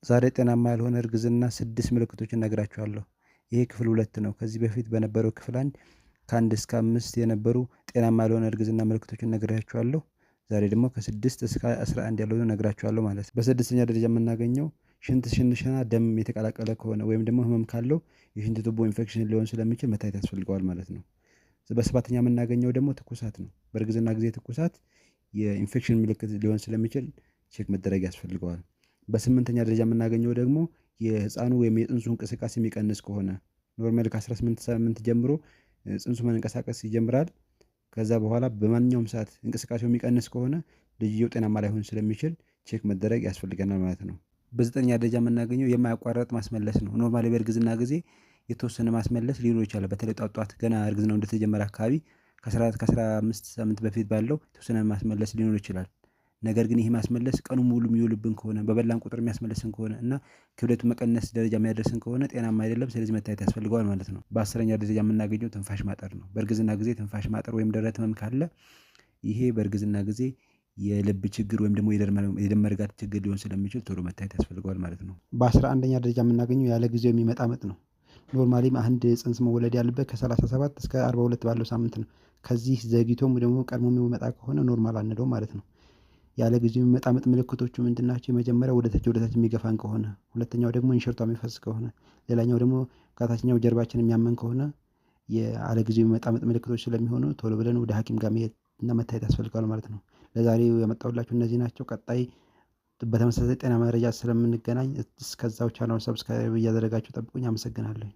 ዛሬ ጤናማ ያልሆነ እርግዝና 6 ምልክቶችን እነግራችኋለሁ። ይሄ ክፍል 2 ነው። ከዚህ በፊት በነበረው ክፍል 1 ከ1 እስከ 5 የነበሩ ጤናማ ያልሆነ እርግዝና ምልክቶችን ነግሬያችኋለሁ። ዛሬ ደግሞ ከ6 እስከ 11 ያለውን እነግራችኋለሁ ማለት ነው። በስድስተኛ ደረጃ የምናገኘው ሽንት ሽንሽና ደም የተቀላቀለ ከሆነ ወይም ደግሞ ህመም ካለው የሽንት ቱቦ ኢንፌክሽን ሊሆን ስለሚችል መታየት ያስፈልገዋል ማለት ነው። በሰባተኛ የምናገኘው ደግሞ ትኩሳት ነው። በእርግዝና ጊዜ ትኩሳት የኢንፌክሽን ምልክት ሊሆን ስለሚችል ቼክ መደረግ ያስፈልገዋል። በስምንተኛ ደረጃ የምናገኘው ደግሞ የህፃኑ ወይም የፅንሱ እንቅስቃሴ የሚቀንስ ከሆነ ኖርማል ከ18 ሳምንት ጀምሮ ፅንሱ መንቀሳቀስ ይጀምራል። ከዛ በኋላ በማንኛውም ሰዓት እንቅስቃሴው የሚቀንስ ከሆነ ልጅየው ጤናማ ላይሆን ስለሚችል ቼክ መደረግ ያስፈልገናል ማለት ነው። በዘጠነኛ ደረጃ የምናገኘው የማያቋርጥ ማስመለስ ነው። ኖርማሊ በእርግዝና ጊዜ የተወሰነ ማስመለስ ሊኖር ይችላል። በተለይ ጧት ገና እርግዝናው እንደተጀመረ አካባቢ ከ15 ሳምንት በፊት ባለው የተወሰነ ማስመለስ ሊኖር ይችላል። ነገር ግን ይሄ ማስመለስ ቀኑን ሙሉ የሚውልብን ከሆነ በበላን ቁጥር የሚያስመልስን ከሆነ እና ክብደቱ መቀነስ ደረጃ የሚያደርስን ከሆነ ጤናማ አይደለም። ስለዚህ መታየት ያስፈልገዋል ማለት ነው። በአስረኛ ደረጃ የምናገኘው ትንፋሽ ማጠር ነው። በእርግዝና ጊዜ ትንፋሽ ማጠር ወይም ደረት ህመም ካለ ይሄ በእርግዝና ጊዜ የልብ ችግር ወይም ደግሞ የደም መርጋት ችግር ሊሆን ስለሚችል ቶሎ መታየት ያስፈልገዋል ማለት ነው። በ11ኛ ደረጃ የምናገኘው ያለ ጊዜው የሚመጣ ምጥ ነው። ኖርማሊ አንድ ፅንስ መወለድ ያለበት ከ37 እስከ 42 ባለው ሳምንት ነው። ከዚህ ዘግይቶም ደግሞ ቀድሞ የሚመጣ ከሆነ ኖርማል አንለውም ማለት ነው። ያለ ጊዜው የሚመጣ ምጥ ምልክቶቹ ምንድን ናቸው? የመጀመሪያው ወደ ታች የሚገፋን ከሆነ፣ ሁለተኛው ደግሞ እንሽርቷ የሚፈስ ከሆነ፣ ሌላኛው ደግሞ ከታችኛው ጀርባችን የሚያመን ከሆነ ያለ ጊዜው የሚመጣ ምጥ ምልክቶች ስለሚሆኑ ቶሎ ብለን ወደ ሐኪም ጋር መሄድ እና መታየት ያስፈልጋል ማለት ነው። ለዛሬው ያመጣሁላችሁ እነዚህ ናቸው። ቀጣይ በተመሳሳይ ጤና መረጃ ስለምንገናኝ እስከዛው ቻናሉን ሰብስክራይብ እያደረጋችሁ ጠብቁኝ። አመሰግናለሁ።